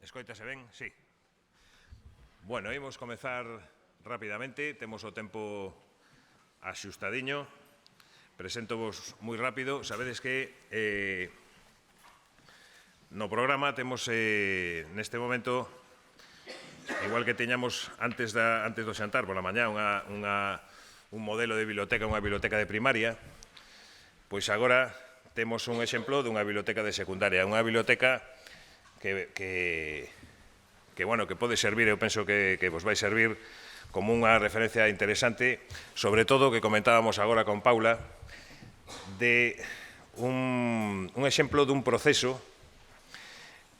Escoítase ben? Sí. Bueno, imos comezar rapidamente, temos o tempo axustadiño. Preséntovos moi rápido. Sabedes que no programa temos neste momento, igual que teñamos antes do xantar pola mañá un modelo de biblioteca, unha biblioteca de primaria, pois agora temos un exemplo dunha biblioteca de secundaria, unha biblioteca que pode servir, eu penso que vos vai servir como unha referencia interesante, sobre todo que comentábamos agora con Paula, de un exemplo dun proceso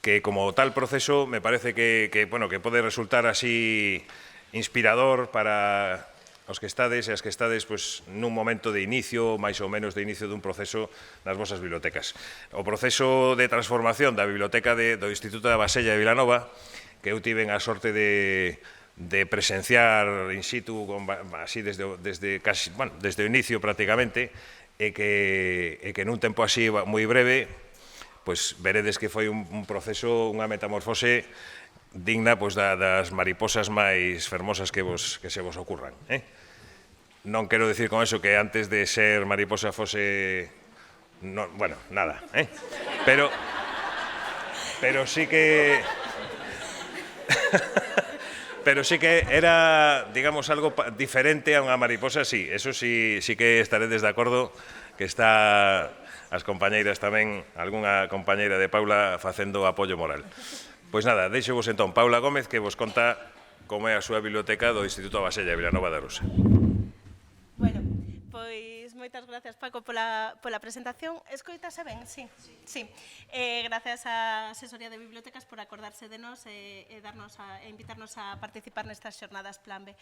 que como tal proceso me parece que pode resultar así inspirador para os que estades e as que estades nun momento de inicio, máis ou menos de inicio dun proceso nas vosas bibliotecas. O proceso de transformación da biblioteca do Instituto da Basella de Vilanova, que eu tiven a sorte de presenciar in situ, así desde o inicio prácticamente, e que nun tempo así moi breve, pois veredes que foi un proceso, unha metamorfose digna das mariposas máis fermosas que se vos ocurran. Non quero dicir con eso que antes de ser mariposa fose... Bueno, nada. Pero sí que... Pero sí que era, digamos, algo diferente a unha mariposa, sí. Eso sí que estaredes de acordo que está as compañeiras tamén, algunha compañeira de Paula facendo apoio moral. Pois nada, deixo vos entón Paula Gómez que vos conta como é a súa biblioteca do Instituto da Basella de Vilanova de Arousa. Bueno, pois moitas gracias, Paco, pola presentación. Escoítase ben? Sí. Gracias á Asesoría de Bibliotecas por acordarse de nos e invitarnos a participar nestas xornadas Plan B.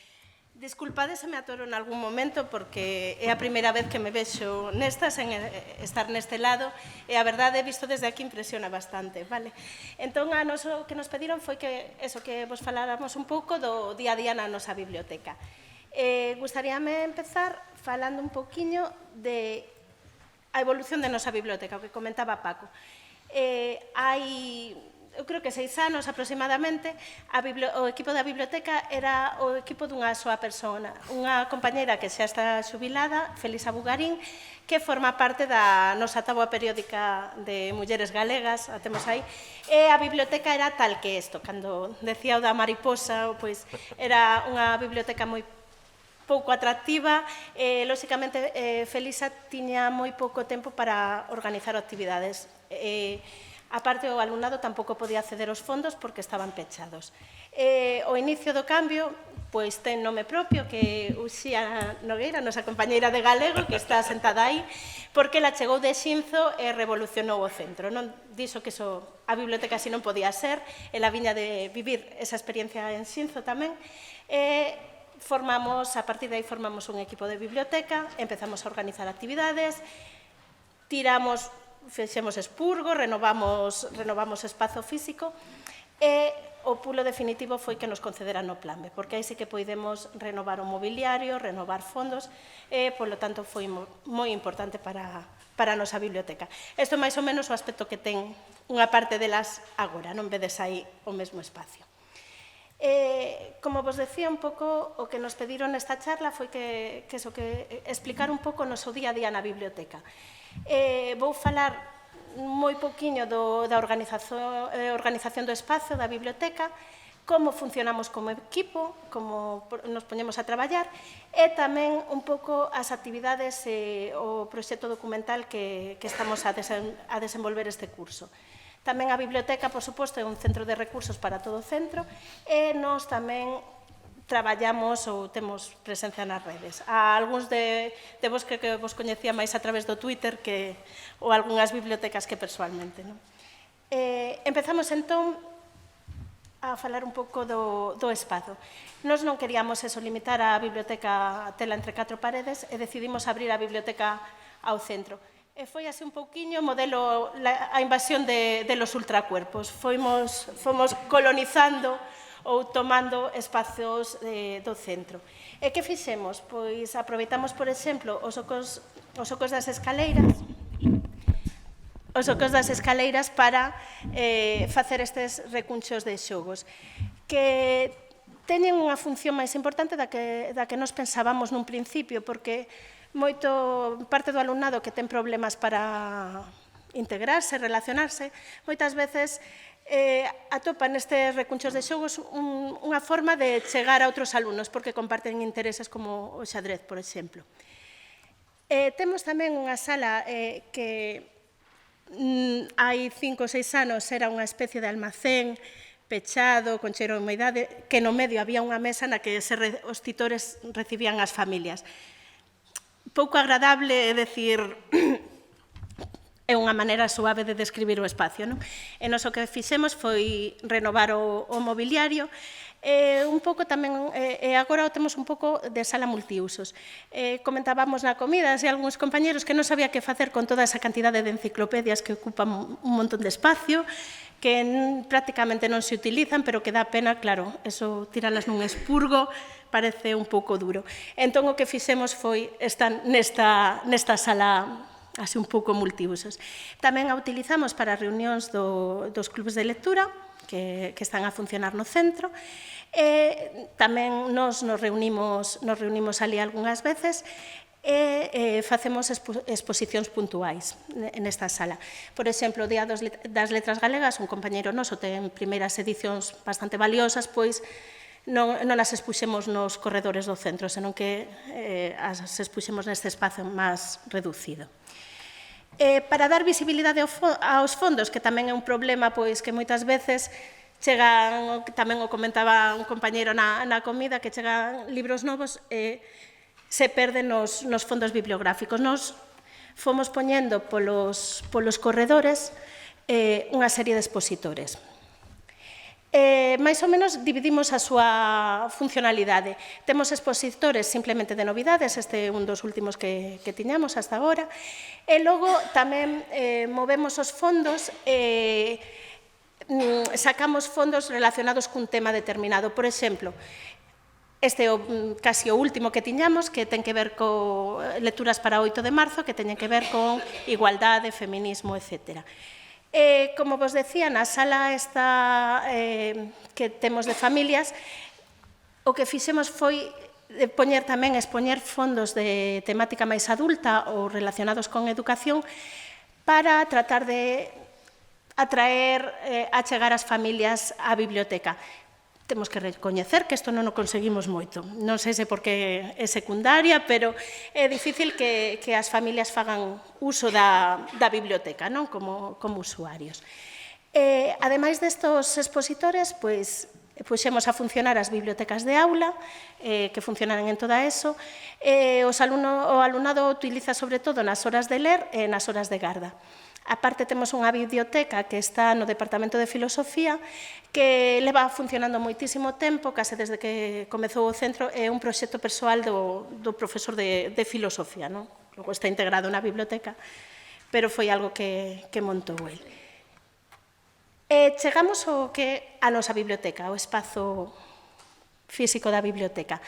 Disculpade se me atoro en algún momento porque é a primeira vez que me vexo nestas, en estar neste lado, e a verdade, visto desde aquí, impresiona bastante, vale? Entón, o que nos pediron foi que vos faláramos un pouco do día a día na nosa biblioteca. Gustaríame empezar falando un poquinho de a evolución da nosa biblioteca, o que comentaba Paco. Eu creo que 6 anos aproximadamente, o equipo da biblioteca era o equipo dunha soa persona, unha compañeira que xa está xubilada, Felisa Bugarín, que forma parte da nosa táboa periódica de mulleres galegas, a temos aí, e a biblioteca era tal que isto, cando decía o da mariposa, pois era unha biblioteca moi pouco atractiva, lóxicamente Felisa tiña moi pouco tempo para organizar actividades. A parte, o alumnado tampouco podía acceder aos fondos porque estaban pechados. O inicio do cambio, pois ten nome propio, que Uxía Nogueira, nosa compañeira de galego, que está sentada aí, porque ela chegou de Xinzo e revolucionou o centro. Non dixo que a biblioteca así non podía ser, ela viña de vivir esa experiencia en Xinzo tamén, a partir de aí formamos un equipo de biblioteca, empezamos a organizar actividades, fixemos expurgo, renovamos espazo físico e o pulo definitivo foi que nos concederan o Plan B, porque aí sí que podemos renovar o mobiliario, renovar fondos e, polo tanto, foi moi importante para a nosa biblioteca. Isto é máis ou menos o aspecto que ten unha parte delas agora, non vedes aí o mesmo espacio. Como vos decía un pouco, o que nos pediron nesta charla foi que explicar un pouco o noso día a día na biblioteca. Vou falar moi pouquiño da organización do espazo da biblioteca, como funcionamos como equipo, como nos poñemos a traballar, e tamén un pouco as actividades e o proxecto documental que estamos a desenvolver este curso. Tamén a biblioteca, por suposto, é un centro de recursos para todo o centro e nós tamén traballamos ou temos presencia nas redes. A algúns de vos que vos coñecía máis a través do Twitter ou algunhas bibliotecas que persoalmente. Empezamos entón a falar un pouco do espazo. Nós non queríamos limitar a biblioteca a tela entre 4 paredes e decidimos abrir a biblioteca ao centro. E foi así un pouquiño modelo a invasión de los ultracuerpos. Fomos colonizando ou tomando espazos do centro. E que fixemos? Pois aproveitamos, por exemplo, os ocos das escaleiras os ocos das escaleiras para facer estes recunchos de xogos, que teñen unha función máis importante da que nos pensábamos nun principio, porque parte do alumnado que ten problemas para integrarse, relacionarse, moitas veces atopan nestes recunchos de xogos unha forma de chegar a outros alumnos, porque comparten intereses como o xadrez, por exemplo. Temos tamén unha sala que hai 5 ou 6 anos era unha especie de almacén pechado, con cheiro de humidade, que no medio había unha mesa na que os titores recibían as familias. Pouco agradable, é dicir, é unha maneira suave de describir o espacio, non? E nos o que fixemos foi renovar o mobiliario, un pouco tamén, e agora temos un pouco de sala multiusos. Comentábamos na comida, e algúns compañeros que non sabía que facer con toda esa cantidade de enciclopedias que ocupan un montón de espacio, que prácticamente non se utilizan, pero que dá pena, claro, eso tiralas nun expurgo, parece un pouco duro. Entón, o que fixemos foi estar nesta sala así un pouco multiusos. Tamén a utilizamos para reunións dos clubes de lectura, que están a funcionar no centro, e tamén nos reunimos ali algunhas veces, e facemos exposicións puntuais nesta sala. Por exemplo, o Día das Letras Galegas, un compañeiro noso ten primeiras edicións bastante valiosas, pois non as expuxemos nos corredores do centro, senón que as expuxemos neste espazo máis reducido. Para dar visibilidade aos fondos, que tamén é un problema, pois que moitas veces chegan, tamén o comentaba un compañeiro na comida, que chegan libros novos e se perden nos fondos bibliográficos. Nos fomos poñendo polos corredores unha serie de expositores. Mais ou menos dividimos a súa funcionalidade. Temos expositores simplemente de novidades, este é un dos últimos que tiñamos hasta agora, e logo tamén movemos os fondos e sacamos fondos relacionados cun tema determinado. Por exemplo, este é casi o último que tiñamos, que ten que ver con lecturas para 8 de marzo, que teñen que ver con igualdade, feminismo, etc. Como vos decía, na sala esta que temos de familias, o que fixemos foi expoñer fondos de temática máis adulta ou relacionados con educación para tratar de atraer, achegar as familias á biblioteca. Temos que recoñecer que isto non o conseguimos moito. Non sei se porque é secundaria, pero é difícil que as familias fagan uso da biblioteca, non, como usuarios. Ademais destos expositores, pois, puxemos a funcionar as bibliotecas de aula, que funcionan en toda ESO, o alumnado utiliza sobre todo nas horas de ler e nas horas de garda. A parte, temos unha biblioteca que está no Departamento de Filosofía, que leva funcionando moitísimo tempo, case desde que comezou o centro, é un proxecto persoal do profesor de Filosofía, non? Logo está integrado na biblioteca, pero foi algo que montou el. Chegamos ao que a nosa biblioteca, o espazo físico da biblioteca.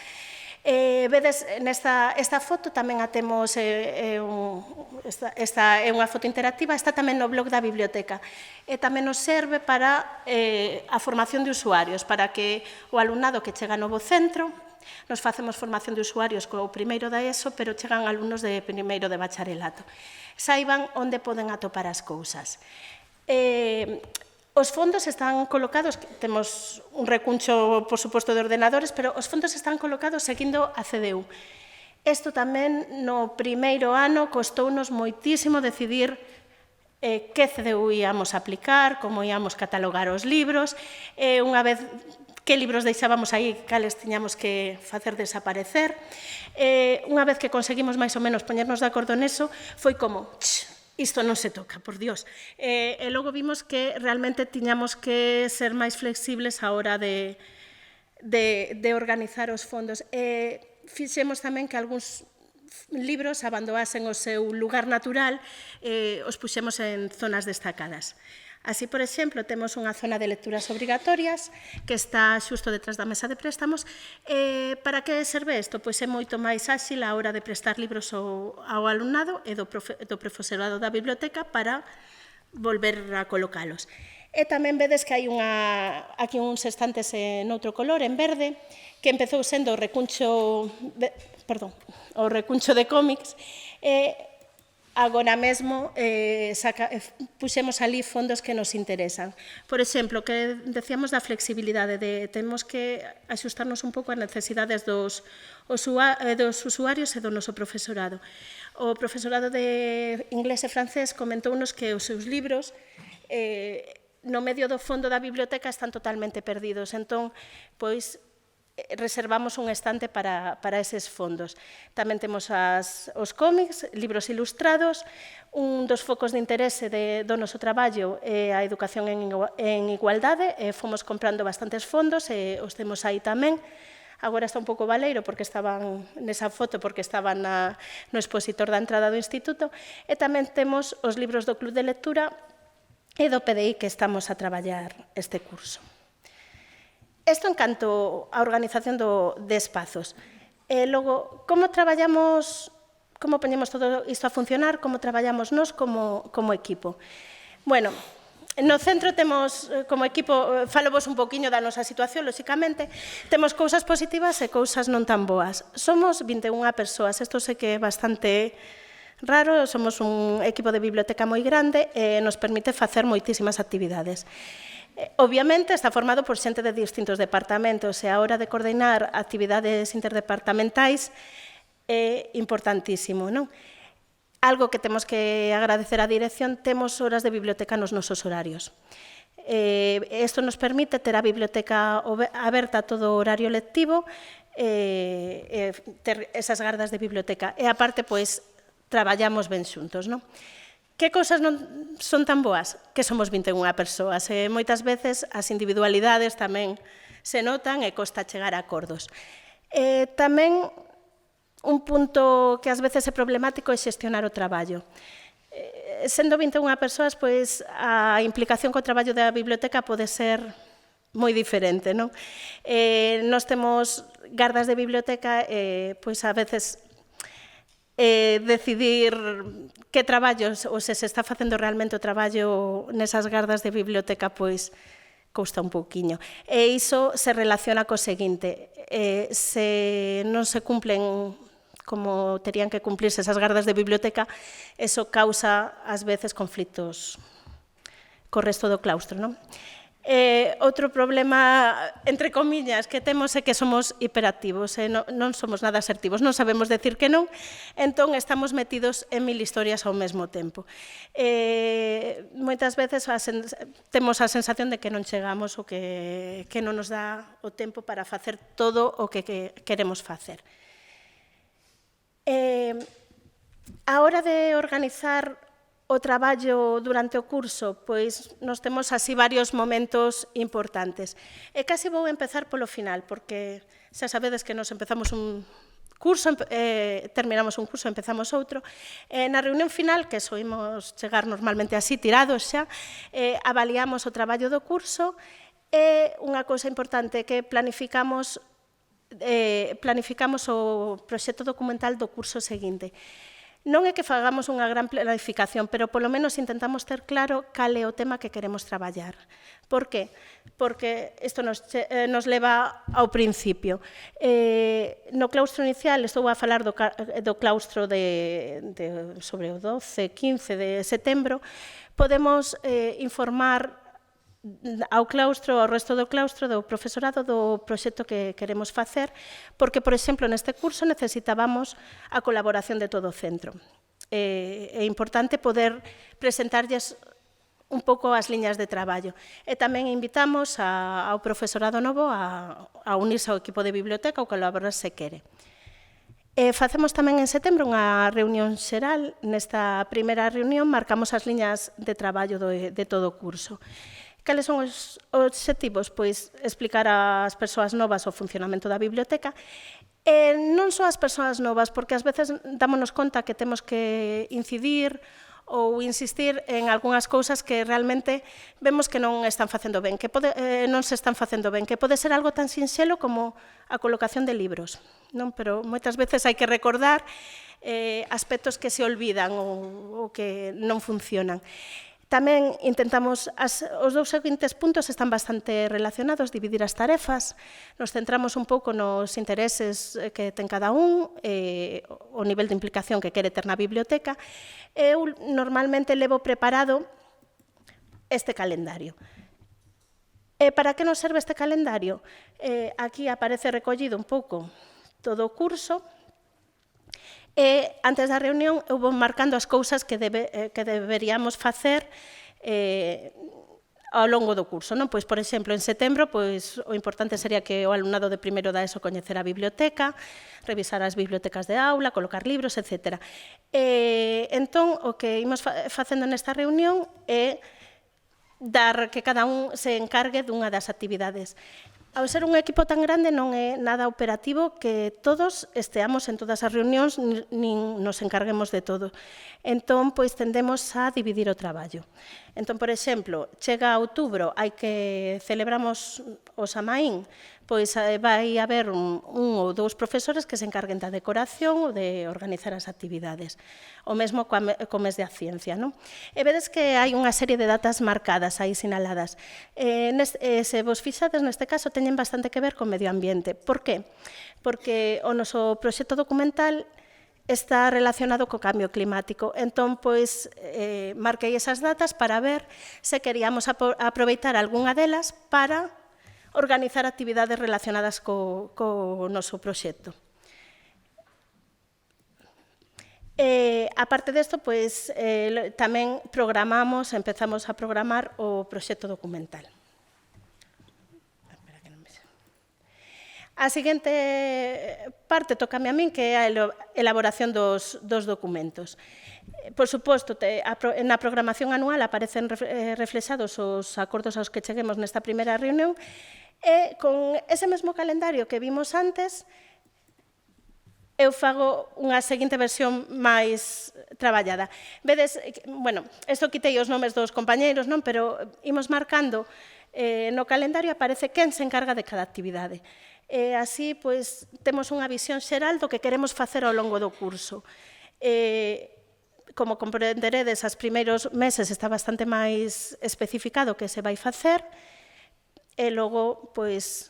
Vedes, esta foto tamén a temos, esta é unha foto interactiva, está tamén no blog da biblioteca, e tamén nos serve para a formación de usuarios, para que o alumnado que chega ao novo centro, nos facemos formación de usuarios co primeiro da ESO, pero chegan alumnos de primeiro de bacharelato, saiban onde poden atopar as cousas. Os fondos están colocados, temos un recuncho, por suposto, de ordenadores, pero os fondos están colocados seguindo a CDU. Isto tamén, no primeiro ano, costounos moitísimo decidir que CDU íamos aplicar, como íamos catalogar os libros, unha vez que libros deixábamos aí, cales tiñamos que facer desaparecer. Unha vez que conseguimos máis ou menos poñernos de acordo neso, foi como, isto non se toca, por Dios. E logo vimos que realmente tiñamos que ser máis flexibles a hora de organizar os fondos. Fixemos tamén que algúns libros abandonasen o seu lugar natural, os puxemos en zonas destacadas. Así, por exemplo, temos unha zona de lecturas obrigatorias que está xusto detrás da mesa de préstamos. Para que serve isto? Pois é moito máis áxil a hora de prestar libros ao alumnado e do profesorado da biblioteca para volver a colocalos. E tamén vedes que hai aquí uns estantes noutro color, en verde, que empezou sendo o recuncho de cómics, e agora mesmo puxemos ali fondos que nos interesan. Por exemplo, que decíamos da flexibilidade, temos que axustarnos un pouco ás necesidades dos usuarios e do noso profesorado. O profesorado de inglés e francés comentounos que os seus libros no medio do fondo da biblioteca están totalmente perdidos. Entón, pois, reservamos un estante para eses fondos. Tamén temos os cómics, libros ilustrados. Un dos focos de interese do noso traballo é a educación en igualdade. Fomos comprando bastantes fondos e os temos aí tamén. Agora está un pouco baleiro porque estaban nesa foto, porque estaban no expositor da entrada do instituto. E tamén temos os libros do Club de Lectura e do PDI que estamos a traballar este curso. Isto en canto á organización de espazos. E logo, como traballamos, como poñemos todo isto a funcionar, como traballamos nós como equipo? Bueno, no centro temos, como equipo, falovos un poquinho da nosa situación, lóxicamente, temos cousas positivas e cousas non tan boas. Somos 21 persoas, isto sei que é bastante raro, somos un equipo de biblioteca moi grande e nos permite facer moitísimas actividades. Obviamente está formado por xente de distintos departamentos e a hora de coordinar actividades interdepartamentais é importantísimo, non? Algo que temos que agradecer á dirección, temos horas de biblioteca nos nosos horarios. Isto nos permite ter a biblioteca aberta todo o horario lectivo e ter esas gardas de biblioteca. E aparte, pois, traballamos ben xuntos, non? Que cousas non son tan boas? Que somos 21 persoas e moitas veces as individualidades tamén se notan e costa chegar a acordos. Tamén un punto que ás veces é problemático é xestionar o traballo. Sendo 21 persoas, pois a implicación co traballo da biblioteca pode ser moi diferente, non? Nós temos gardas de biblioteca e, pois, a veces decidir que traballos ou se está facendo realmente o traballo nesas gardas de biblioteca, pois, custa un pouquiño. E iso se relaciona co seguinte, se non se cumplen como terían que cumplirse esas gardas de biblioteca, eso causa, ás veces, conflitos co resto do claustro, non? Outro problema, entre comillas, que temos é que somos hiperactivos, non somos nada asertivos, non sabemos decir que non, entón estamos metidos en 1000 historias ao mesmo tempo. Moitas veces temos a sensación de que non chegamos ou que non nos dá o tempo para facer todo o que queremos facer. A hora de organizar o traballo durante o curso, pois nos temos así varios momentos importantes. E casi vou empezar polo final, porque xa sabedes que nos empezamos un curso, terminamos un curso, empezamos outro. Na reunión final, que soimos chegar normalmente así, tirados xa, avaliamos o traballo do curso e unha cousa importante que planificamos o proxecto documental do curso seguinte. Non é que fagamos unha gran planificación, pero polo menos intentamos ter claro cal é o tema que queremos traballar. Por que? Porque isto nos leva ao principio. No claustro inicial, estou a falar do claustro sobre o 12, 15 de setembro, podemos informar ao claustro, ao resto do claustro, do profesorado, do proxecto que queremos facer, porque, por exemplo, neste curso necesitábamos a colaboración de todo o centro. É importante poder presentarlles un pouco as liñas de traballo. E tamén invitamos ao profesorado novo a unirse ao equipo de biblioteca ou colaborar se quere. Facemos tamén en setembro unha reunión xeral. Nesta primeira reunión marcamos as liñas de traballo de todo o curso. Cales son os obxectivos? Pois explicar ás persoas novas o funcionamento da biblioteca, e non só ás persoas novas, porque ás veces dámonos conta que temos que incidir ou insistir en algunhas cousas que realmente vemos que non están facendo ben, que non se están facendo ben, que pode ser algo tan sinxelo como a colocación de libros, non? Pero moitas veces hai que recordar aspectos que se olvidan ou que non funcionan. Tamén intentamos, os dous seguintes puntos están bastante relacionados, dividir as tarefas, nos centramos un pouco nos intereses que ten cada un, o nivel de implicación que quere ter na biblioteca. Eu normalmente levo preparado este calendario. Para que nos serve este calendario? Aquí aparece recollido un pouco todo o curso, e antes da reunión eu vou marcando as cousas que deberíamos facer ao longo do curso. Pois, por exemplo, en setembro, o importante sería que o alumnado de primeiro da ESO coñecera a biblioteca, revisar as bibliotecas de aula, colocar libros, etc. Entón, o que imos facendo nesta reunión é dar que cada un se encargue dunha das actividades. Ao ser un equipo tan grande non é nada operativo que todos esteamos en todas as reunións nin nos encarguemos de todo. Entón, pois, tendemos a dividir o traballo. Entón, por exemplo, chega a outubro, hai que celebramos o Samaín, pois vai haber un ou dous profesores que se encarguen da decoración ou de organizar as actividades. O mesmo co mes de a ciencia. E vedes que hai unha serie de datas marcadas aí sinaladas. Se vos fixades, neste caso, teñen bastante que ver con medio ambiente. Por qué? Porque o noso proxecto documental está relacionado co cambio climático. Entón, pois, marquei esas datas para ver se queríamos aproveitar algunha delas para organizar actividades relacionadas co noso proxecto. A parte desto, pois, tamén empezamos a programar o proxecto documental. A seguinte parte tócame a min, que é a elaboración dos documentos. Por suposto, na programación anual aparecen reflexados os acordos aos que cheguemos nesta primeira reunión, e con ese mesmo calendario que vimos antes, eu fago unha seguinte versión máis traballada. Vedes, bueno, isto quitei os nomes dos compañeiros, pero imos marcando no calendario, aparece quen se encarga de cada actividade. Así, pois, temos unha visión xeral do que queremos facer ao longo do curso. Como comprenderedes, os primeiros meses está bastante máis especificado o que se vai facer, e logo, pois,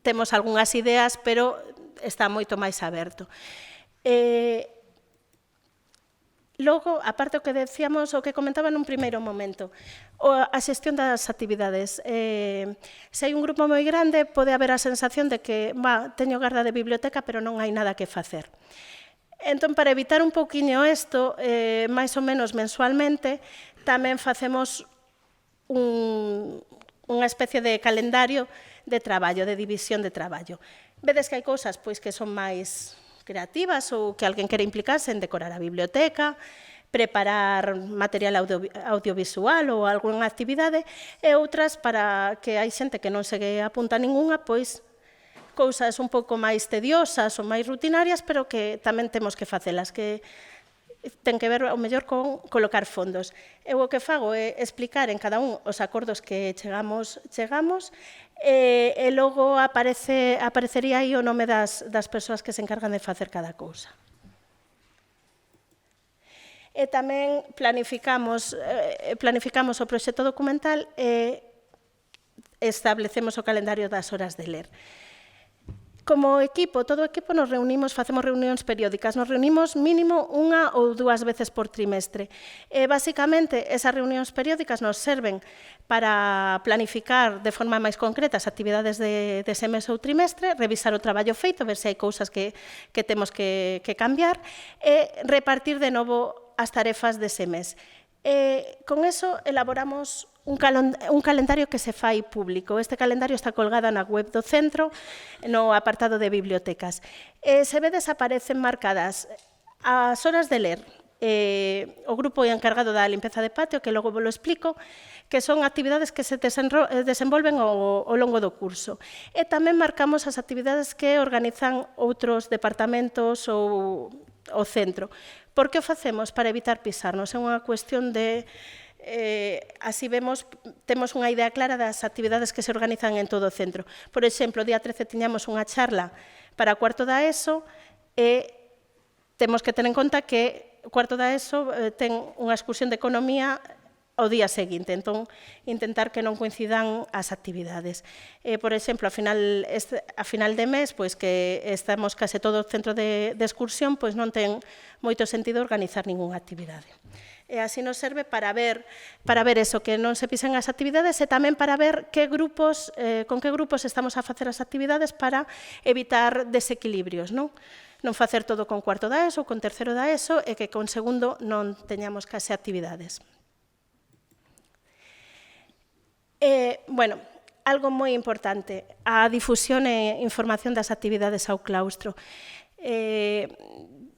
temos algunhas ideas, pero está moito máis aberto. Logo, aparte o que decíamos, o que comentaba nun primeiro momento, a xestión das actividades. Se hai un grupo moi grande, pode haber a sensación de que teño garda de biblioteca, pero non hai nada que facer. Entón, para evitar un pouquiño isto, máis ou menos mensualmente, tamén facemos unha especie de calendario de traballo, de división de traballo. Vedes que hai cousas que son máis creativas ou que alguén quere implicarse en decorar a biblioteca, preparar material audiovisual ou algunha actividade, e outras para que hai xente que non se apunta a ningunha, pois cousas un pouco máis tediosas ou máis rutinarias, pero que tamén temos que facelas, que ten que ver ao mellor con colocar fondos. Eu o que fago é explicar en cada un os acordos que chegamos, e logo aparecería aí o nome das persoas que se encargan de facer cada cousa. E tamén planificamos o proxecto documental e establecemos o calendario das horas de ler. Como equipo, todo o equipo nos reunimos, facemos reunións periódicas, nos reunimos mínimo unha ou dúas veces por trimestre. Basicamente, esas reunións periódicas nos serven para planificar de forma máis concreta as actividades dese mes ou trimestre, revisar o traballo feito, ver se hai cousas que temos que cambiar, e repartir de novo as tarefas dese mes. Con eso elaboramos un calendario que se fai público. Este calendario está colgado na web do centro, no apartado de bibliotecas. Se vedes, aparecen marcadas as horas de ler. O grupo encargado da limpeza de patio, que logo vos lo explico, que son actividades que se desenvolven ao longo do curso. E tamén marcamos as actividades que organizan outros departamentos ou o centro. Por que o facemos? Para evitar pisarnos. É unha cuestión de... así temos unha idea clara das actividades que se organizan en todo o centro. Por exemplo, o día 13 tiñamos unha charla para o cuarto da ESO e temos que ter en conta que o cuarto da ESO ten unha excursión de economía ao día seguinte, entón intentar que non coincidan as actividades. Por exemplo, a final de mes, pois que estamos case todo o centro de excursión, pois non ten moito sentido organizar ningunha actividade. E así nos serve para ver eso, que non se pisen as actividades e tamén para ver con que grupos estamos a facer as actividades para evitar desequilibrios, non? Non facer todo con cuarto da ESO ou con terceiro da ESO e que con segundo non teñamos case actividades. Bueno, algo moi importante, a difusión e información das actividades ao claustro.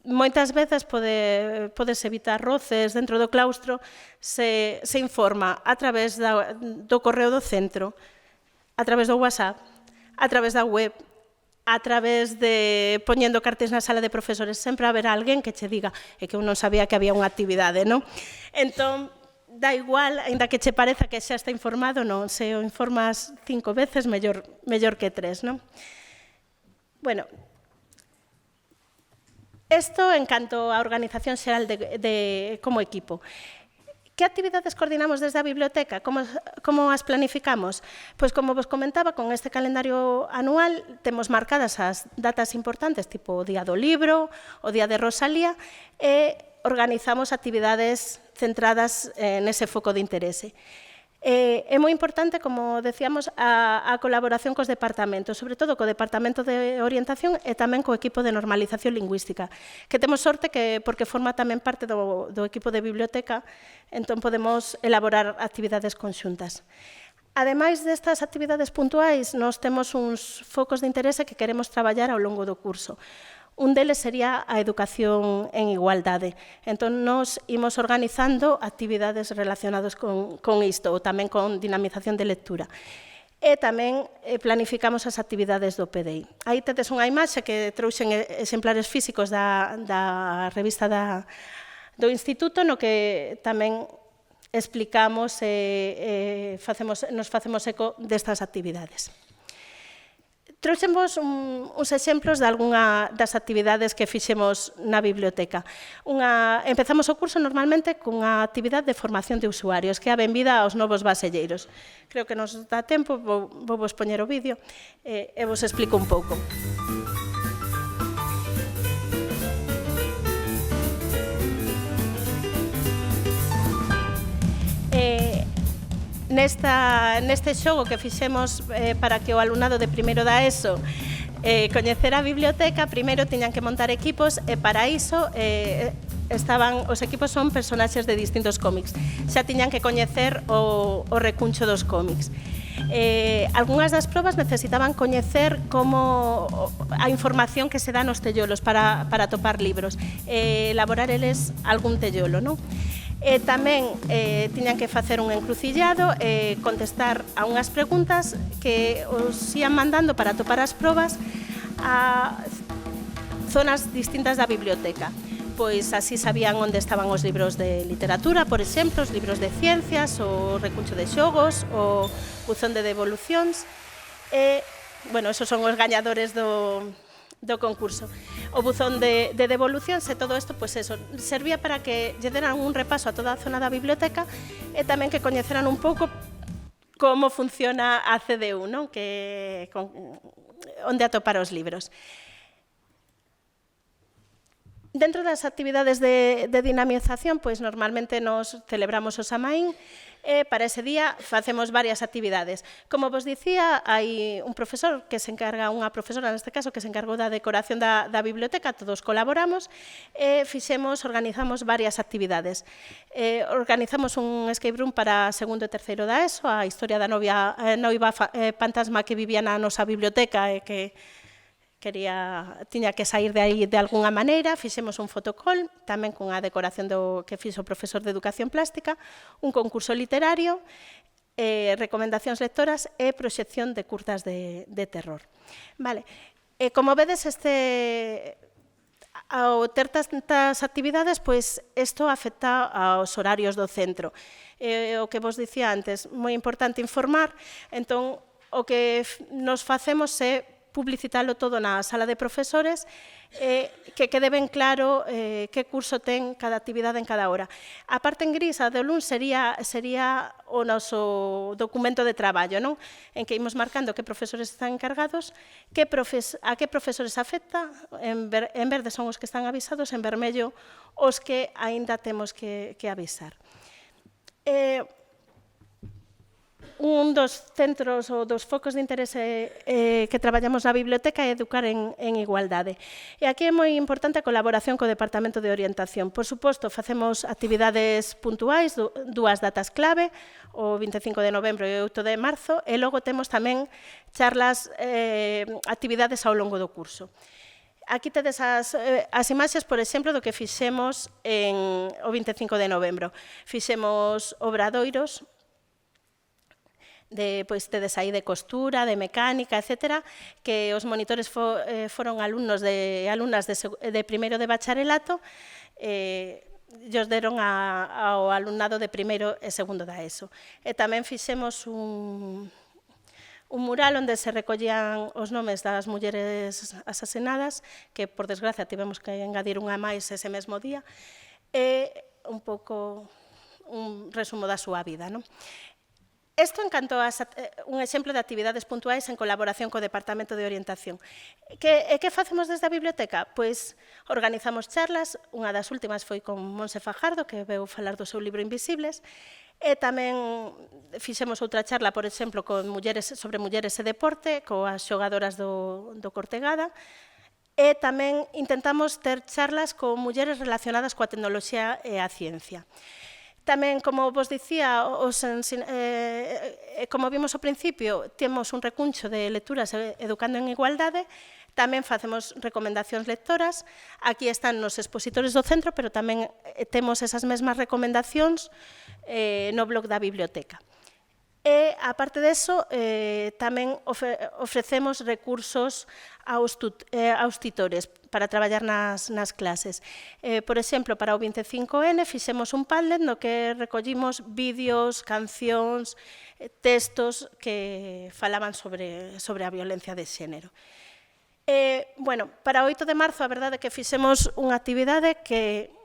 Moitas veces podes evitar roces dentro do claustro se informa a través do correo do centro, a través do WhatsApp, a través da web, a través de poñendo cartes na sala de profesores. Sempre haberá alguén que che diga que eu non sabía que había unha actividade, non? Entón, da igual, ainda que che pareza que xa está informado, non, se o informas 5 veces, mellor que 3, non? Bueno, isto en canto á organización xeral como equipo. Que actividades coordinamos desde a biblioteca? Como as planificamos? Pois, como vos comentaba, con este calendario anual temos marcadas as datas importantes, tipo o Día do Libro, o Día de Rosalía, e organizamos actividades centradas nese foco de interese. É moi importante, como decíamos, a colaboración cos departamentos, sobre todo co Departamento de Orientación e tamén co equipo de normalización lingüística, que temos sorte porque forma tamén parte do equipo de biblioteca, entón podemos elaborar actividades conxuntas. Ademais destas actividades puntuais, nós temos uns focos de interese que queremos traballar ao longo do curso. Un deles sería a educación en igualdade. Entón, nos imos organizando actividades relacionadas con isto, ou tamén con dinamización de lectura. E tamén planificamos as actividades do PDI. Aí tedes unha imaxe que trouxen exemplares físicos da revista do Instituto, no que tamén explicamos e nos facemos eco destas actividades. Trouxemos uns exemplos de algunha das actividades que fixemos na biblioteca. Empezamos o curso normalmente cunha actividade de formación de usuarios, que é a benvida aos novos vaselleiros. Creo que nos dá tempo, vou vos poñer o vídeo e vos explico un pouco. Neste xogo que fixemos para que o alumnado de primeiro da ESO coñecera a biblioteca, primeiro tiñan que montar equipos e para iso os equipos son personaxes de distintos cómics. Xa tiñan que coñecer o recuncho dos cómics. Algúnas das probas necesitaban coñecer como a información que se dá nos tellolos para atopar libros, elaborar eles algún tellolo, non? Tamén tiñan que facer un encrucillado e contestar a unhas preguntas que os ian mandando para atopar as probas a zonas distintas da biblioteca. Pois así sabían onde estaban os libros de literatura, por exemplo, os libros de ciencias, o recuncho de xogos, o buzón de devolucións. Bueno, esos son os gañadores do concurso. O buzón de devolucións e todo isto, pois eso, servía para que lle deran un repaso a toda a zona da biblioteca e tamén que coñeceran un pouco como funciona a CDU, non? Onde atopar os libros. Dentro das actividades de dinamización, pois normalmente nos celebramos o Samaín e para ese día facemos varias actividades. Como vos dicía, hai un profesor que se encarga, unha profesora neste caso, que se encargou da decoración da biblioteca, todos colaboramos e organizamos varias actividades. Organizamos un escape room para segundo e terceiro da ESO, a historia da noiva fantasma que vivía na nosa biblioteca e que tiña que sair de aí de algunha maneira. Fixemos un fotocall, tamén cunha decoración que fixo o profesor de Educación Plástica, un concurso literario, recomendacións lectoras e proxección de curtas de terror. Como vedes, ao ter tantas actividades, pois isto afecta aos horarios do centro. O que vos dicía antes, moi importante informar, entón o que nos facemos é publicitalo todo na sala de profesores, que quede ben claro que curso ten cada actividade en cada hora. A parte en gris, a do luns, sería o noso documento de traballo, non? En que imos marcando que profesores están encargados, a que profesores afecta, en verde son os que están avisados, en vermello os que aínda temos que avisar. Un dos centros ou dos focos de interese que traballamos na biblioteca é educar en igualdade. E aquí é moi importante a colaboración co Departamento de Orientación. Por suposto, facemos actividades puntuais, dúas datas clave, o 25 de novembro e o 8 de marzo, e logo temos tamén charlas, actividades ao longo do curso. Aquí tedes as imaxes, por exemplo, do que fixemos o 25 de novembro. Fixemos obradoiros, tedes aí de costura, de mecánica, etc., que os monitores foron alumnos e alumnas de primeiro de bacharelato, e os deron ao alumnado de primeiro e segundo da ESO. E tamén fixemos un mural onde se recollían os nomes das mulleres asasinadas, que, por desgracia, tivemos que engadir unha máis ese mesmo día, e un pouco un resumo da súa vida, non? Isto en canto a un exemplo de actividades puntuais en colaboración co Departamento de Orientación. Que facemos desde a biblioteca? Pois organizamos charlas, unha das últimas foi con Monse Fajardo, que veu falar do seu libro Invisibles, e tamén fixemos outra charla, por exemplo, sobre mulleres e deporte, coas xogadoras do Cortegada, e tamén intentamos ter charlas con mulleres relacionadas coa tecnoloxía e a ciencia. Tamén, como vos dicía, como vimos ao principio, temos un recuncho de lecturas educando en igualdade, tamén facemos recomendacións lectoras, aquí están os expositores do centro, pero tamén temos esas mesmas recomendacións no blog da biblioteca. E, aparte deso, tamén ofrecemos recursos aos tutores para traballar nas clases. Por exemplo, para o 25N fixemos un Padlet no que recollimos vídeos, cancións, textos que falaban sobre a violencia de xénero. Bueno, para o 8 de marzo a verdade é que fixemos unha actividade que,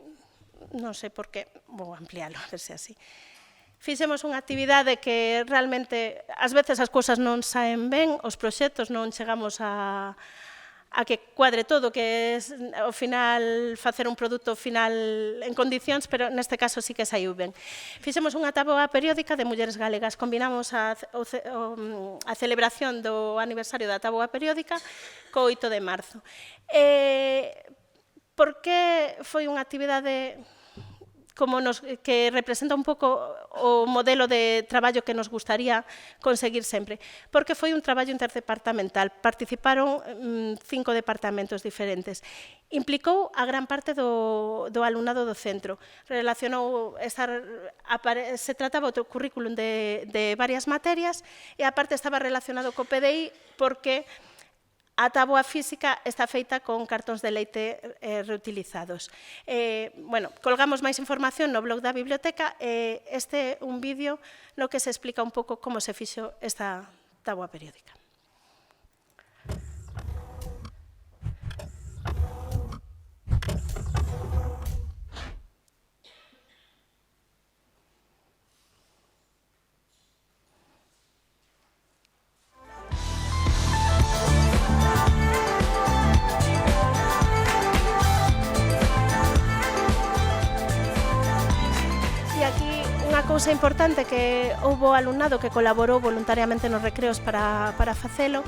non sei por que, vou ampliálo, a ver se así. Fixemos unha actividade que realmente, ás veces as cousas non saen ben, os proxectos non chegamos a que cuadre todo, que é, ao final, facer un produto final en condicións, pero neste caso sí que saiu ben. Fixemos unha táboa periódica de mulleres galegas, combinamos a celebración do aniversario da táboa periódica co 8 de marzo. Por que foi unha actividade que representa un pouco o modelo de traballo que nos gustaría conseguir sempre? Porque foi un traballo interdepartamental, participaron 5 departamentos diferentes. Implicou a gran parte do alumnado do centro. Se trataba o currículum de varias materias e aparte estaba relacionado co PDI porque a táboa física está feita con cartóns de leite reutilizados. Colgamos máis información no blog da biblioteca e este é un vídeo no que se explica un pouco como se fixo esta táboa periódica. Cousa importante que houbo alumnado que colaborou voluntariamente nos recreos para facelo,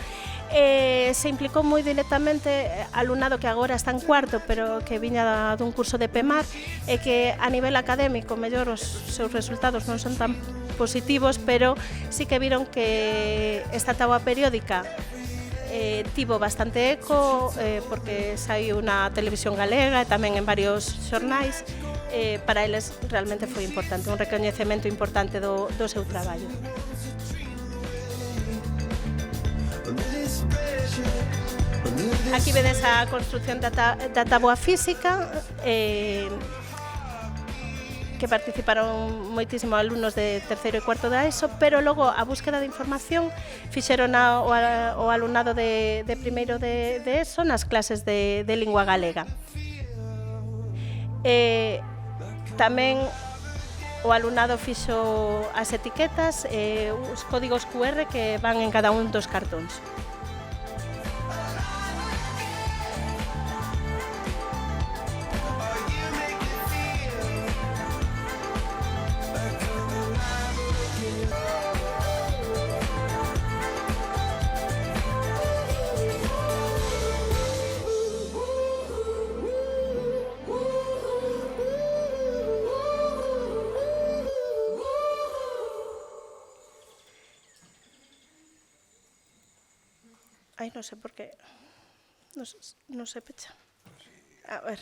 se implicou moi directamente alumnado que agora está en cuarto, pero que viña dun curso de PEMAR e que a nivel académico mellor os seus resultados non son tan positivos, pero sí que viron que esta táboa periódica tivo bastante eco porque saiu na televisión galega e tamén en varios xornais. Para eles realmente foi importante, un recoñecemento importante do seu traballo. Aquí vedes a construción da táboa física. que participaron moitísimo alumnos de terceiro e cuarto da ESO, pero logo a búsqueda de información fixeron o alumnado de primeiro de ESO nas clases de lingua galega. Tamén o alumnado fixo as etiquetas e os códigos QR que van en cada un dos cartóns. Ai, non sei por qué non se pecha. A ver.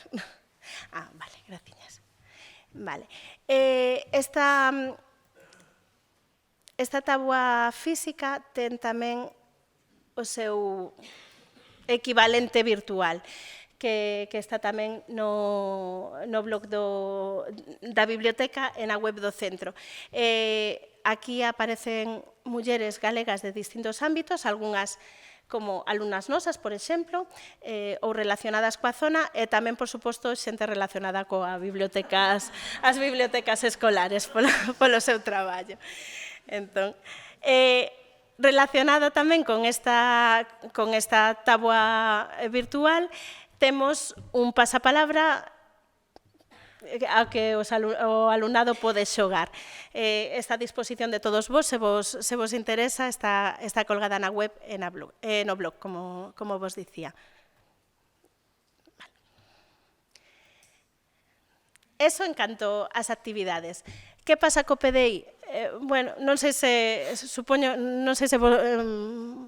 Vale, graciñas. Vale. Esta táboa física ten tamén o seu equivalente virtual, que está tamén no blog da biblioteca e na web do centro. Aquí aparecen mulleres galegas de distintos ámbitos, algunhas como alumnas nosas, por exemplo, ou relacionadas coa zona, e tamén, por suposto, xente relacionada as bibliotecas escolares polo seu traballo. Entón, relacionado tamén con esta táboa virtual, temos un pasapalabra a que o alumnado pode xogar. Está a disposición de todos vos, se vos interesa, está colgada na web e no blog, como vos dicía. Eso en canto ás actividades. Que pasa co PDI? Bueno, non sei se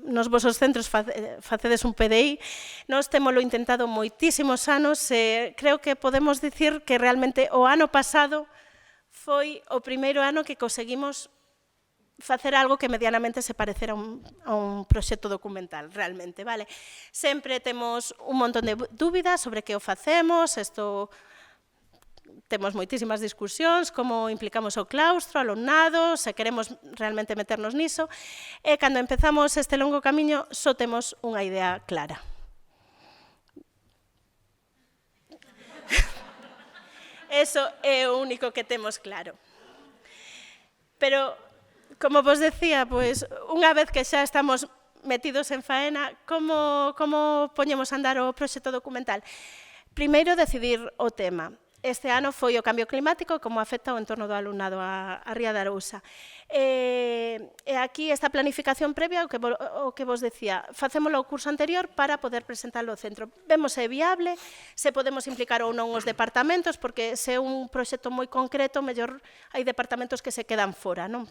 nos vosos centros facedes un PDI. Nós témolo intentado moitísimos anos e creo que podemos dicir que realmente o ano pasado foi o primeiro ano que conseguimos facer algo que medianamente se parecera a un proxecto documental, realmente, vale? Sempre temos un montón de dúbidas sobre que o facemos, temos moitísimas discusións, como implicamos o claustro, o alumnado, se queremos realmente meternos niso, e cando empezamos este longo camiño só temos unha idea clara. Eso é o único que temos claro. Pero, como vos decía, unha vez que xa estamos metidos en faena, como poñemos a andar o proxecto documental? Primeiro, decidir o tema. Este ano foi o cambio climático, como afecta o entorno do alumnado a Ría de Arousa. E aquí esta planificación previa, o que vos decía, facémolo o curso anterior para poder presentalo ao centro. Vemos se é viable, se podemos implicar ou non os departamentos, porque se é un proxecto moi concreto, mellor hai departamentos que se quedan fora, non?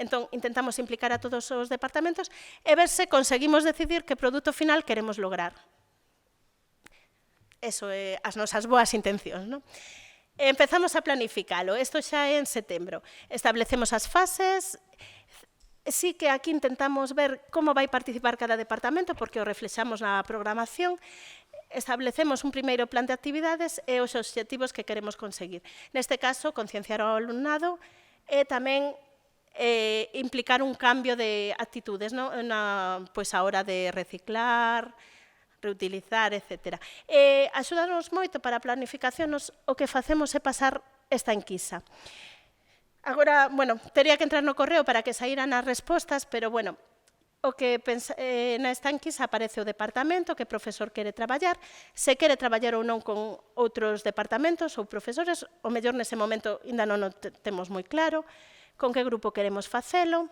Entón, intentamos implicar a todos os departamentos e ver se conseguimos decidir que produto final queremos lograr. Eso é as nosas boas intencións, non? Empezamos a planificalo, isto xa é en setembro. Establecemos as fases, sí que aquí intentamos ver como vai participar cada departamento, porque o reflexamos na programación, establecemos un primeiro plan de actividades e os obxectivos que queremos conseguir. Neste caso, concienciar ao alumnado e tamén implicar un cambio de actitudes, pois a hora de reciclar, reutilizar, etc. Axúdanos moito para a planificación, o que facemos é pasar esta enquisa. Agora, bueno, tería que entrar no correo para que saíran as respostas, pero, bueno, o que nesta enquisa aparece o departamento, que profesor quere traballar, se quere traballar ou non con outros departamentos ou profesores, o mellor nese momento ainda non o temos moi claro, con que grupo queremos facelo,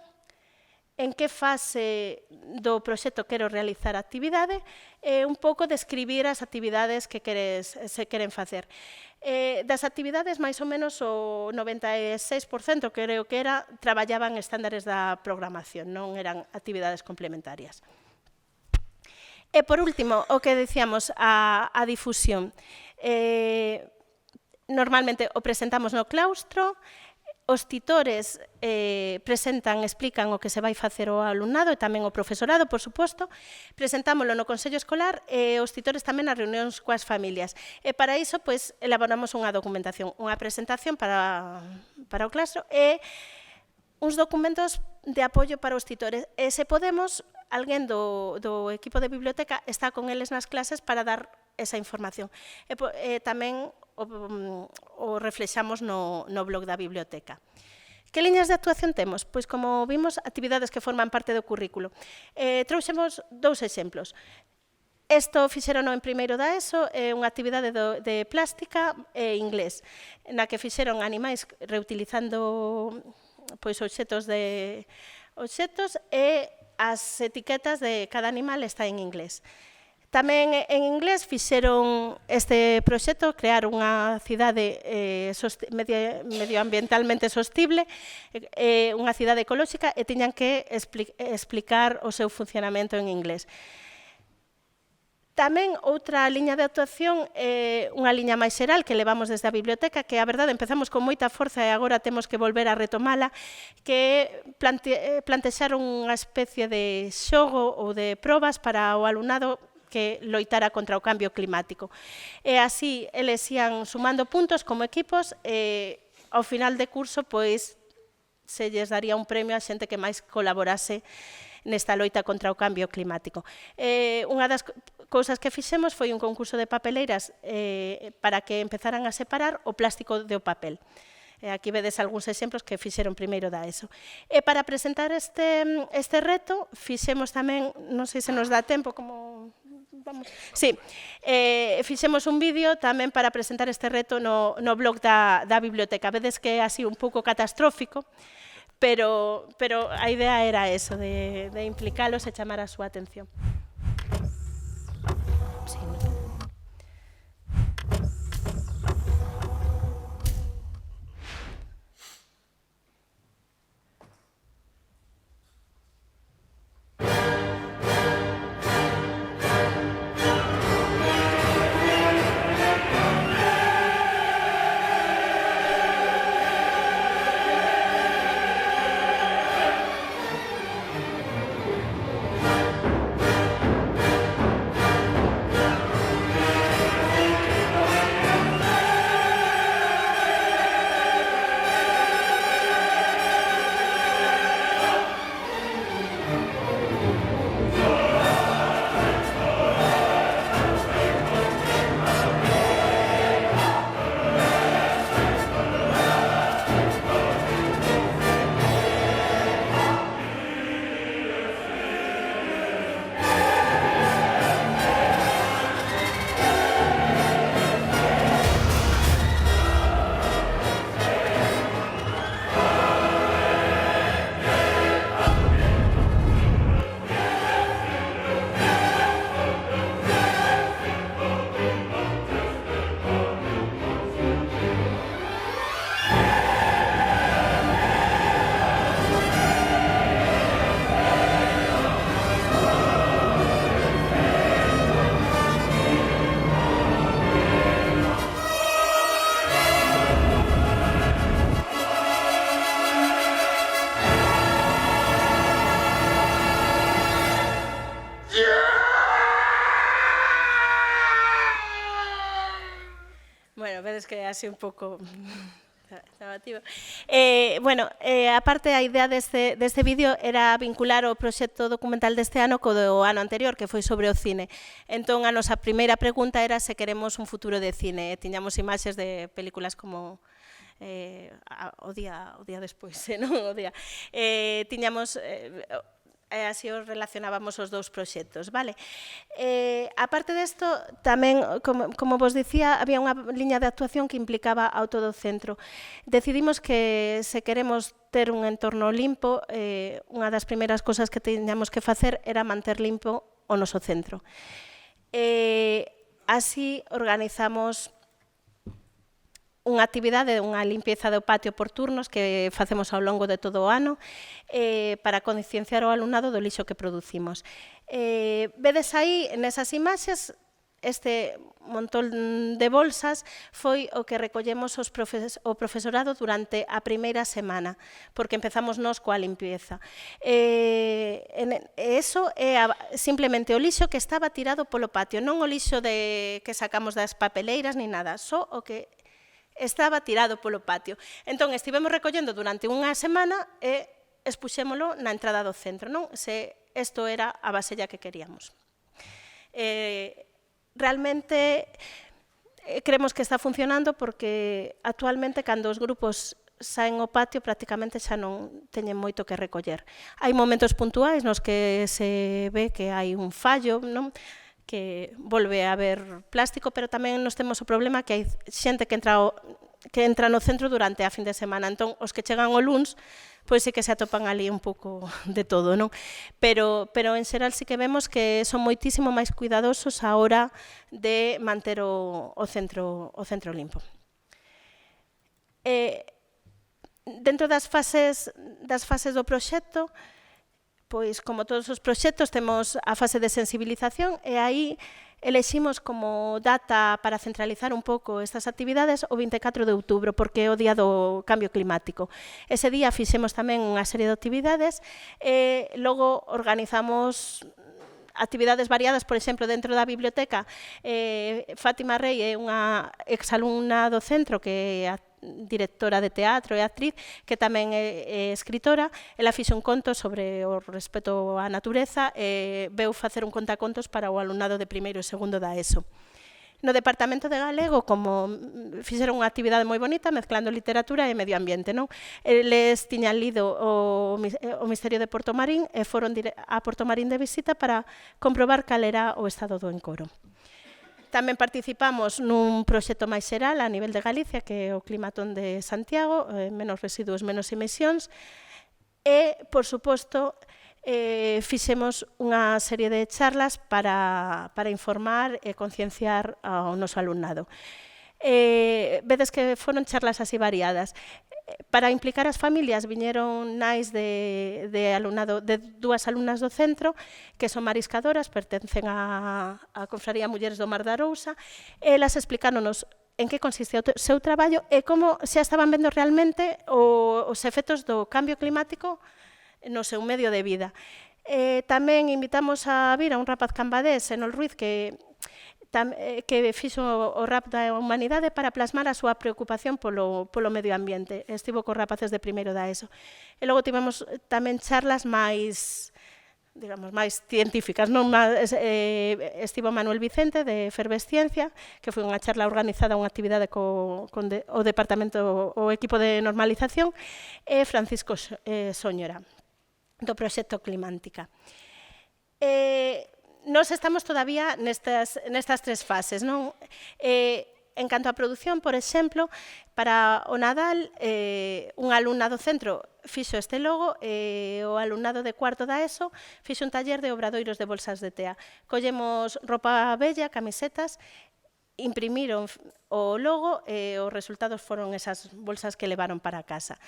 en que fase do proxecto quero realizar a actividade e un pouco describir as actividades que se queren facer. Das actividades, máis ou menos, o 96% creo que traballaban estándares da programación, non eran actividades complementarias. E, por último, o que dicíamos, a difusión. Normalmente o presentamos no claustro, os titores presentan, explican o que se vai facer ao alumnado e tamén o profesorado, por suposto. Presentámoslo no Consello Escolar e os titores tamén nas reunións coas familias. E para iso, pois, elaboramos unha documentación, unha presentación para o claustro e uns documentos de apoio para os titores. E se podemos, alguén do equipo de biblioteca está con eles nas clases para dar esa información. E tamén o reflexamos no blog da biblioteca. Que liñas de actuación temos? Pois, como vimos, actividades que forman parte do currículo. Trouxemos 2 exemplos. Isto fixeron en primeiro da ESO, unha actividade de plástica e inglés, na que fixeron animais reutilizando obxetos e as etiquetas de cada animal está en inglés. Tamén en inglés fixeron este proxecto, crear unha cidade medioambientalmente sostible, unha cidade ecolóxica, e tiñan que explicar o seu funcionamento en inglés. Tamén outra liña de actuación é unha liña máis xeral que levamos desde a biblioteca, que a verdade empezamos con moita forza e agora temos que volver a retomala, que é plantexar unha especie de xogo ou de probas para o alumnado que loitara contra o cambio climático. E así, eles ian sumando puntos como equipos e ao final de curso, pois, se lles daría un premio a xente que máis colaborase nesta loita contra o cambio climático. Unha das cousas que fixemos foi un concurso de papeleiras para que empezaran a separar o plástico do papel. Aquí vedes algúns exemplos que fixeron primeiro da ESO. E para presentar este reto, fixemos tamén, non sei se nos dá tempo, como... Sí, fixemos un vídeo tamén para presentar este reto no blog da biblioteca. Vedes que é así un pouco catastrófico, pero a idea era eso, de implicalos e chamar a súa atención. Sí, no. Vedes que é así un pouco llamativo. A parte, a idea deste vídeo era vincular o proxecto documental deste ano co do ano anterior, que foi sobre o cine. Entón, a nosa primeira pregunta era se queremos un futuro de cine. Tiñamos imaxes de películas como o día despois, non? Tiñamos... así os relacionábamos os dous proxectos, vale? A parte desto, tamén, como vos dicía, había unha liña de actuación que implicaba ao todo o centro. Decidimos que se queremos ter un entorno limpo, unha das primeiras cousas que teñamos que facer era manter limpo o noso centro. Así organizamos unha actividade, unha limpieza do patio por turnos que facemos ao longo de todo o ano para concienciar o alumnado do lixo que producimos. Vedes aí, nesas imaxes, este montón de bolsas foi o que recollemos o profesorado durante a primeira semana, porque empezamos nós coa limpieza. Eso é simplemente o lixo que estaba tirado polo patio, non o lixo que sacamos das papeleiras ni nada, só o que estaba tirado polo patio. Entón, estivemos recollendo durante unha semana e expuxémolo na entrada do centro, non? Se isto era a vasella que queríamos. Realmente creemos que está funcionando porque actualmente cando os grupos saen ao patio prácticamente xa non teñen moito que recoller. Hai momentos puntuais nos que se ve que hai un fallo, non? Que volve a haber plástico, pero tamén nos temos o problema que hai xente que entra no centro durante a fin de semana. Entón, os que chegan o luns, pois sí que se atopan ali un pouco de todo, non? Pero en xeral sí que vemos que son moitísimo máis cuidadosos á hora de manter o centro limpo. Dentro das fases do proxecto, pois como todos os proxectos temos a fase de sensibilización e aí eleximos como data para centralizar un pouco estas actividades o 24 de outubro, porque é o día do cambio climático. Ese día fixemos tamén unha serie de actividades e logo organizamos actividades variadas, por exemplo, dentro da biblioteca. Fátima Rey é unha exalumna do centro que é directora de teatro e actriz, que tamén é escritora. Ela fixe un conto sobre o respeto á natureza e veu facer un contacontos para o alumnado de primeiro e segundo da ESO. No Departamento de Galego, como fixeron unha actividade moi bonita, mezclando literatura e medio ambiente, non? Eles tiñan lido o Misterio de Portomarín e foron a Portomarín de visita para comprobar cal era o estado do encoro. Tamén participamos nun proxecto máis xeral a nivel de Galicia, que é o Climatón de Santiago, menos residuos, menos emisións, e, por suposto, fixemos unha serie de charlas para informar e concienciar ao noso alumnado. Vedes que foron charlas así variadas. Para implicar as familias viñeron nais de dúas alumnas do centro que son mariscadoras, pertencen á Confraría Mulleres do Mar da Arousa. Elas explicáronos en que consistía o seu traballo e como xa estaban vendo realmente os efectos do cambio climático no seu medio de vida. Tamén invitamos a vir a un rapaz cambadés, Enol Ruiz, que fixo o rap da humanidade para plasmar a súa preocupación polo medio ambiente. Estivo cos rapaces de primeiro da ESO. E logo tivemos tamén charlas máis científicas. Estivo Manuel Vicente, de Efervesciencia, que foi unha charla organizada, unha actividade co Departamento, o equipo de normalización, e Francisco Soñora, do proxecto Climántica. Nós estamos todavía nestas tres fases, non? En canto á produción, por exemplo, para o Nadal, unha alumna do centro fixo este logo e o alumnado de cuarto da ESO fixo un taller de obradoiros de bolsas de tea. Collemos roupa bella, camisetas, imprimiron o logo e os resultados foron esas bolsas que levaron para casa.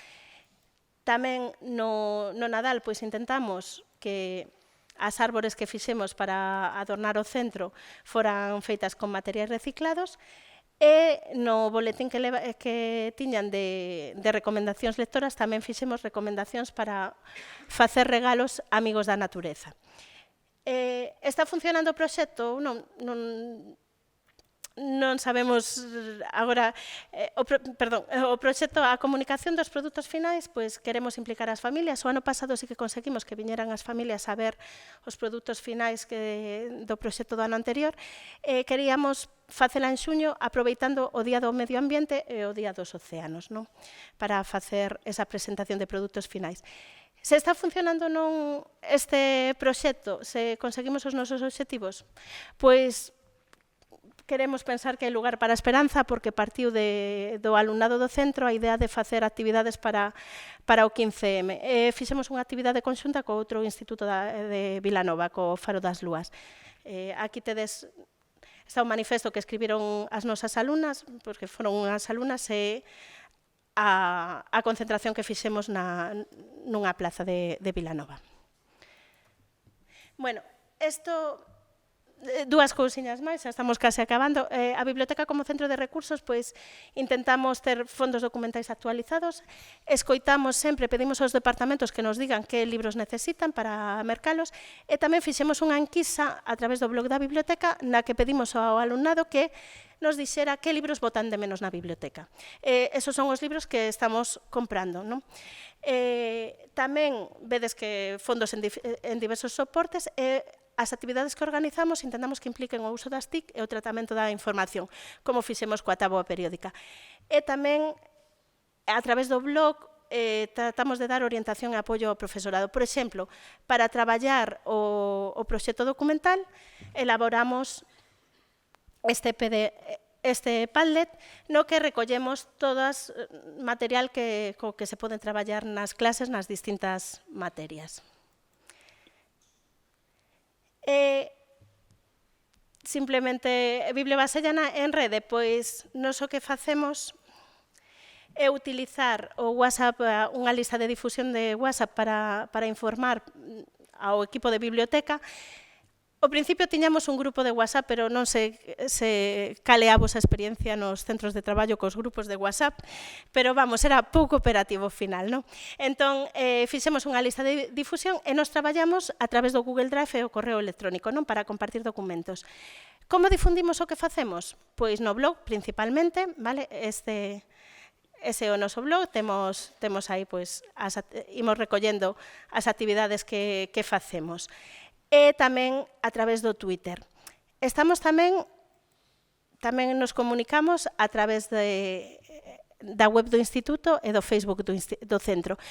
Tamén no Nadal pois intentamos que as árbores que fixemos para adornar o centro foran feitas con materiais reciclados e no boletín que tiñan de recomendacións lectoras tamén fixemos recomendacións para facer regalos a amigos da natureza. Está funcionando o proxecto? Non sabemos agora, o proxecto, a comunicación dos produtos finais, pois queremos implicar as familias. O ano pasado sí que conseguimos que viñeran as familias a ver os produtos finais do proxecto do ano anterior. Queríamos facela en xuño, aproveitando o Día do Medio Ambiente e o Día dos Océanos, non? Para facer esa presentación de produtos finais. Se está funcionando non este proxecto, se conseguimos os nosos obxectivos, pois queremos pensar que hai lugar para a esperanza porque partiu do alumnado do centro a idea de facer actividades para o 15M. Fixemos unha actividade conxunta co outro instituto de Vilanova, co Faro das Lúas. Aquí tedes está un manifesto que escribiron as nosas alumnas, porque foron unhas alumnas, e a concentración que fixemos nunha plaza de Vilanova. Bueno, isto dúas cousiñas máis, xa estamos case acabando. A Biblioteca como centro de recursos, pois intentamos ter fondos documentais actualizados, escoitamos sempre, pedimos aos departamentos que nos digan que libros necesitan para mercalos, e tamén fixemos unha enquisa a través do blog da biblioteca na que pedimos ao alumnado que nos dixera que libros botan de menos na biblioteca. Esos son os libros que estamos comprando, non? Tamén vedes que fondos en diversos soportes, as actividades que organizamos intentamos que impliquen o uso das TIC e o tratamento da información, como fixemos coa táboa periódica. E tamén, a través do blog, tratamos de dar orientación e apoio ao profesorado. Por exemplo, para traballar o proxecto documental, elaboramos este Padlet no que recollemos todo material co que se poden traballar nas clases nas distintas materias. Simplemente, Bibliobasellana en rede, pois nos o que facemos é utilizar o WhatsApp, unha lista de difusión de WhatsApp para informar ao equipo de biblioteca. Ao principio tiñamos un grupo de WhatsApp, pero non sei se cale a vosa experiencia nos centros de traballo cos grupos de WhatsApp, pero vamos, era pouco operativo ao final, non? Entón, fixemos unha lista de difusión e nos traballamos a través do Google Drive e o correo electrónico, non? Para compartir documentos. Como difundimos o que facemos? Pois no blog, principalmente, vale? Ese é o noso blog, temos aí, pois, imos recollendo as actividades que facemos. E tamén a través do Twitter. Estamos tamén nos comunicamos a través da web do Instituto e do Facebook do centro.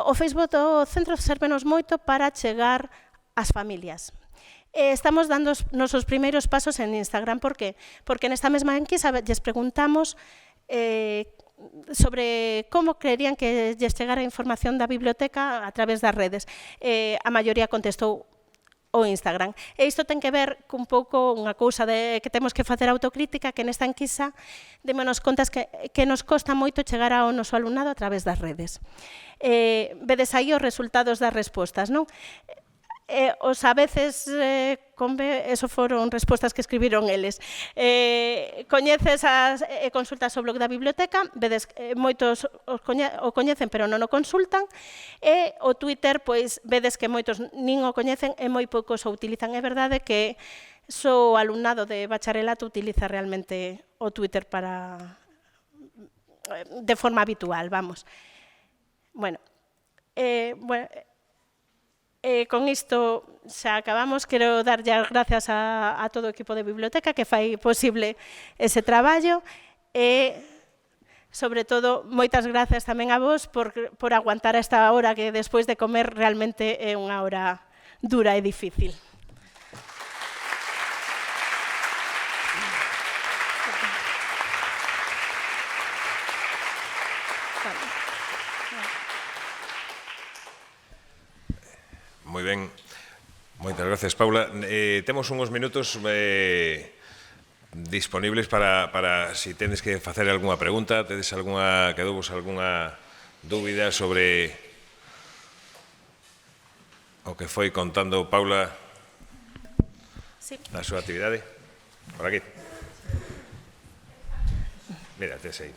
O Facebook do centro servenos moito para chegar ás familias. Estamos dando os nosos primeiros pasos en Instagram. Por qué? Porque nesta mesma enquisa lles preguntamos sobre como creerían que lles chegara a información da biblioteca a través das redes. A maioría contestou o Instagram. E isto ten que ver cun pouco unha cousa que temos que facer autocrítica, que nesta enquisa démonos contas que nos costa moito chegar ao noso alumnado a través das redes. Vedes aí os resultados das respostas, non? Os a veces, eso foron respostas que escribiron eles. Coñeces e consultas o blog da biblioteca, vedes moitos o coñecen pero non o consultan, e o Twitter, pois vedes que moitos nin o coñecen e moi poucos o utilizan. É verdade que só o alumnado de bacharelato utiliza realmente o Twitter de forma habitual, vamos. Bueno, con isto xa acabamos. Quero darlle as gracias a todo o equipo de biblioteca que fai posible ese traballo e, sobre todo, moitas gracias tamén a vos por aguantar esta hora que despois de comer realmente é unha hora dura e difícil. Moi ben, moitas gracias, Paula. Temos uns minutos disponibles para si tedes que facer algunha pregunta, tedes quedou-vos algunha dúbida sobre o que foi contando Paula na súa actividade. Por aquí. Mira, tes aí.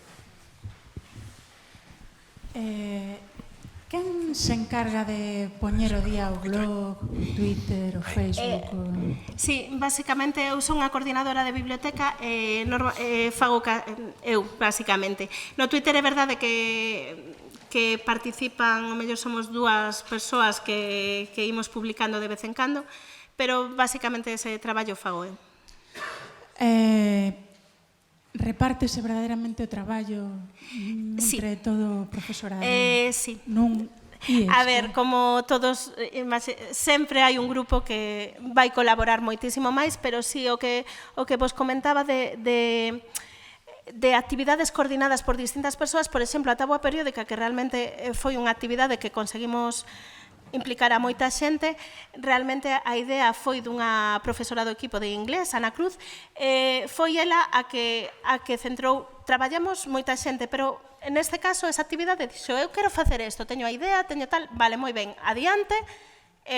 Quen se encarga de poñer o día o blog, o Twitter, o Facebook? Sí, basicamente eu son a coordinadora de biblioteca e fago eu, basicamente. No Twitter é verdade que participan, o mellor somos dúas persoas que imos publicando de vez en cando, pero basicamente ese traballo fago eu. Repártese verdadeiramente o traballo entre todo o profesorado? Sí. A ver, como todos, sempre hai un grupo que vai colaborar moitísimo máis, pero sí, o que vos comentaba de actividades coordinadas por distintas persoas, por exemplo, a táboa periódica, que realmente foi unha actividade que conseguimos implicar a moita xente. Realmente a idea foi dunha profesora do equipo de inglés, Ana Cruz, foi ela a que centrou. Traballamos moita xente, pero neste caso esa actividade dixo, eu quero facer isto, teño a idea, teño tal, vale, moi ben, adiante,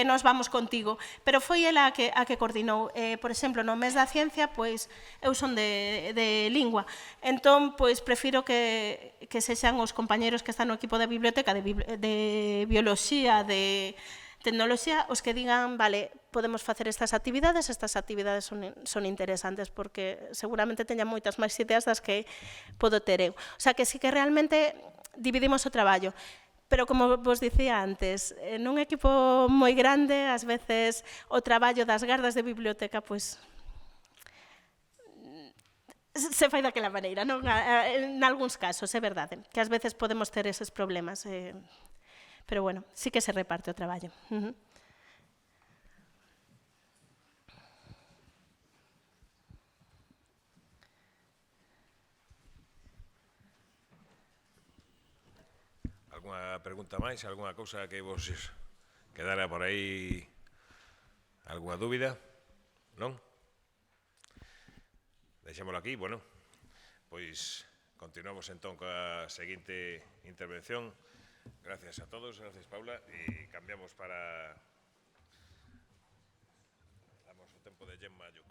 nos vamos contigo. Pero foi ela a que coordinou. Por exemplo, no mes da ciencia, pois, eu son de lingua. Entón, pois, prefiro que sexan os compañeros que están no equipo da biblioteca de bioloxía, de tecnoloxía, os que digan, vale, podemos facer estas actividades son interesantes, porque seguramente teñan moitas máis ideas das que podo ter eu. O sea, que sí que realmente dividimos o traballo. Pero, como vos dicía antes, nun equipo moi grande, ás veces o traballo das gardas de biblioteca, pois, se fai daquela maneira, non? En algúns casos, é verdade, que ás veces podemos ter eses problemas. Pero, bueno, sí que se reparte o traballo. Alguna pregunta máis? Alguna cousa que vos quedara por aí? Alguna dúbida? Non? Deixémolo aquí, bueno. Pois continuamos entón coa seguinte intervención. Gracias a todos, gracias Paula, e cambiamos para... Damos o tempo de Gemma Lluc.